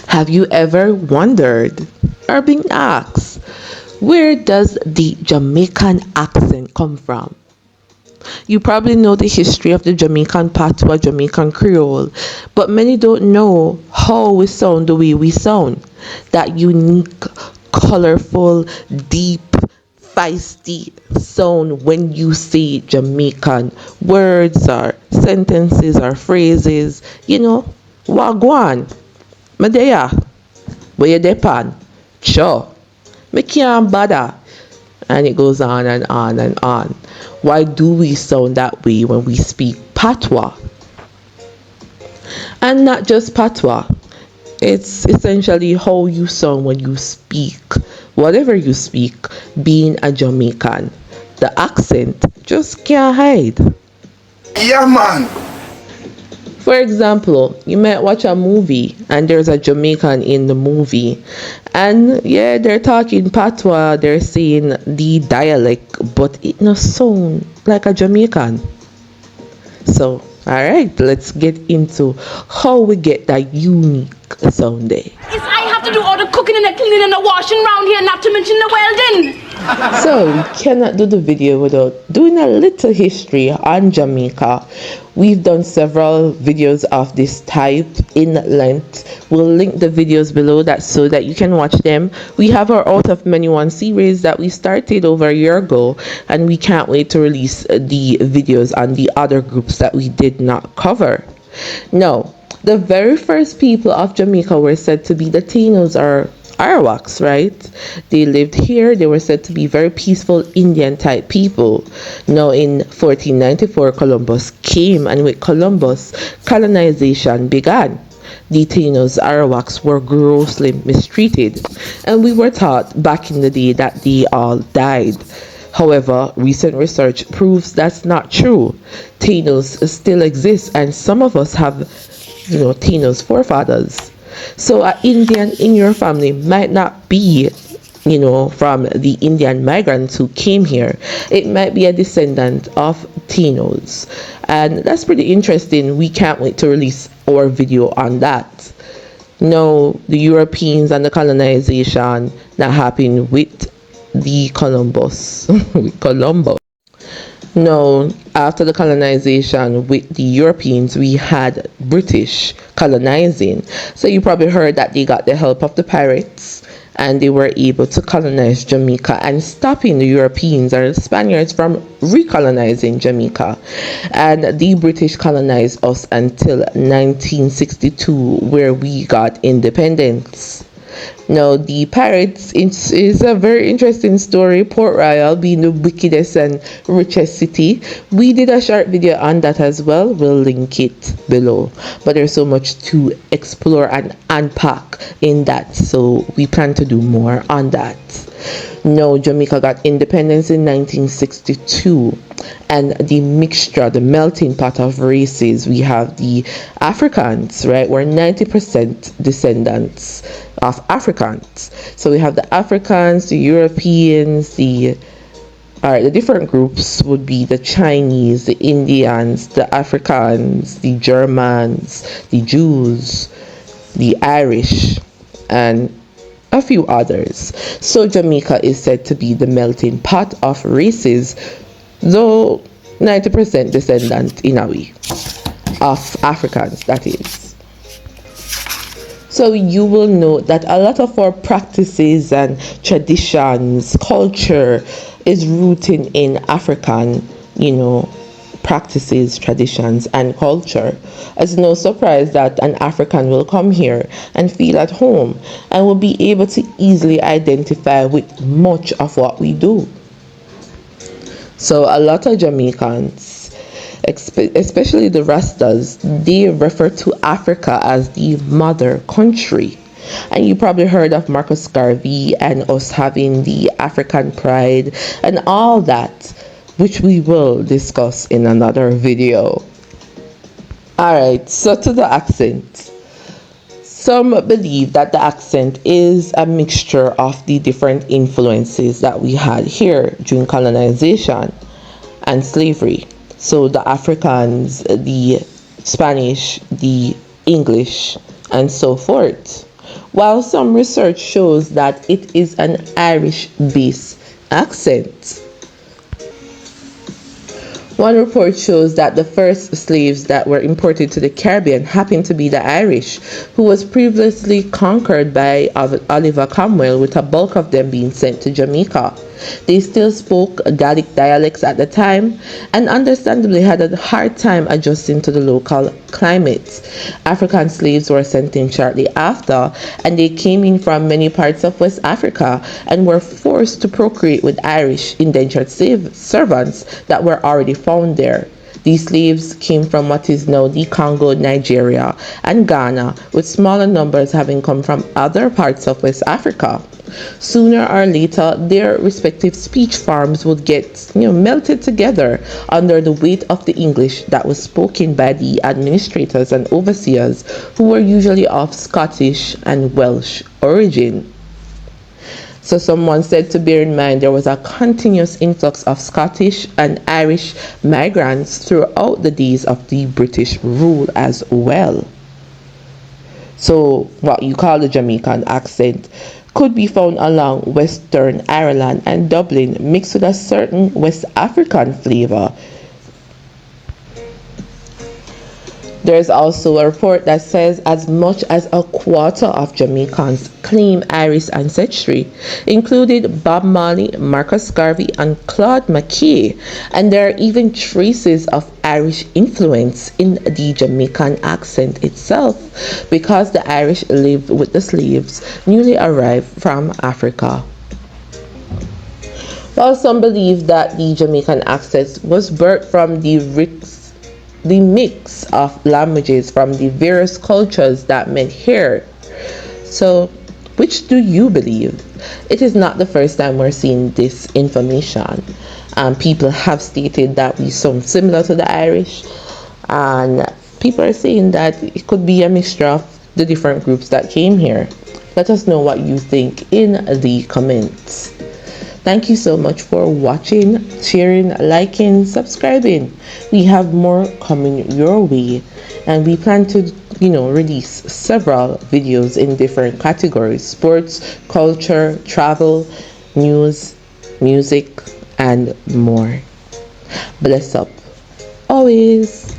Have you ever wondered or been asked, where does the Jamaican accent come from? You probably know the history of the Jamaican patois, Jamaican Creole, but many don't know how we sound the way we sound. That unique, colorful, deep, feisty sound when you say Jamaican words or sentences or phrases. Wagwan, Medea, where you depan, sure, me can't bother, and it goes on and on and on. Why do we sound that way when we speak patois? And not just patois, it's essentially how you sound when you speak, whatever you speak, being a Jamaican. The accent just can't hide. Yeah, man. For example, you might watch a movie and there's a Jamaican in the movie, and yeah, they're talking patois, they're saying the dialect, but it no sound like a Jamaican. So, alright, let's get into how we get that unique sound there. Yes, I have to do all the cooking and the cleaning and the washing around here, not to mention the welding. So, we cannot do the video without doing a little history on Jamaica. We've done several videos of this type in length. We'll link the videos below that so that you can watch them. We have our Out of Many One series that we started over a year ago, and we can't wait to release the videos on the other groups that we did not cover. Now, the very first people of Jamaica were said to be the Tainos or Arawaks, right? They lived here. They were said to be very peaceful Indian type people. Now, in 1494, Columbus came, and with Columbus, colonization began. The Tainos Arawaks were grossly mistreated, and we were taught back in the day that they all died. However, recent research proves that's not true. Tainos still exist, and some of us have, Tainos forefathers. So an Indian in your family might not be, from the Indian migrants who came here. It might be a descendant of Tainos. And that's pretty interesting. We can't wait to release our video on that. No, the Europeans and the colonization that happened with the Columbus, with Columbus. No, after the colonization with the Europeans, we had British colonizing. So you probably heard that they got the help of the pirates and they were able to colonize Jamaica and stopping the Europeans or the Spaniards from recolonizing Jamaica. And the British colonized us until 1962, where we got independence. Now, the pirates is a very interesting story. Port Royal being the wickedest and richest city. We did a short video on that as well. We'll link it below. But there's so much to explore and unpack in that. So we plan to do more on that. Now, Jamaica got independence in 1962. And the mixture, the melting pot of races, we have the Africans, right? We're 90% descendants of Africans. So we have the Africans, the Europeans, the different groups would be the Chinese, the Indians, the Africans, the Germans, the Jews, the Irish, and a few others. So Jamaica is said to be the melting pot of races, though 90% descendant in a way of Africans, that is. So you will note that a lot of our practices and traditions, culture is rooted in African, practices, traditions, and culture. It's no surprise that an African will come here and feel at home and will be able to easily identify with much of what we do. So a lot of Jamaicans, especially the Rastas, they refer to Africa as the mother country. And you probably heard of Marcus Garvey and us having the African pride and all that, which we will discuss in another video. Alright, so to the accent. Some believe that the accent is a mixture of the different influences that we had here during colonization and slavery. So the Africans, the Spanish, the English, and so forth. while some research shows that it is an Irish-based accent. One report shows that the first slaves that were imported to the Caribbean happened to be the Irish, who was previously conquered by Oliver Cromwell, with a bulk of them being sent to Jamaica. They still spoke Gaelic dialects at the time and understandably had a hard time adjusting to the local climate. African slaves were sent in shortly after, and they came in from many parts of West Africa and were forced to procreate with Irish indentured servants that were already found there. These slaves came from what is now the Congo, Nigeria, and Ghana, with smaller numbers having come from other parts of West Africa. Sooner or later, their respective speech forms would get melted together under the weight of the English that was spoken by the administrators and overseers, who were usually of Scottish and Welsh origin. So someone said to bear in mind there was a continuous influx of Scottish and Irish migrants throughout the days of the British rule as well. So what you call the Jamaican accent could be found along Western Ireland and Dublin, mixed with a certain West African flavor. There's also a report that says as much as a quarter of Jamaicans claim Irish ancestry, including Bob Marley, Marcus Garvey, and Claude McKay, and there are even traces of Irish influence in the Jamaican accent itself, because the Irish lived with the slaves newly arrived from Africa. While some believe that the Jamaican accent was birthed from the mix of languages from the various cultures that met here. So, which do you believe? It is not the first time we're seeing this information. People have stated that we sound similar to the Irish, and people are saying that it could be a mixture of the different groups that came here. Let us know what you think in the comments. Thank you so much for watching, sharing, liking, subscribing. We have more coming your way, and we plan to release several videos in different categories: sports, culture, travel, news, music, and more. Bless up always.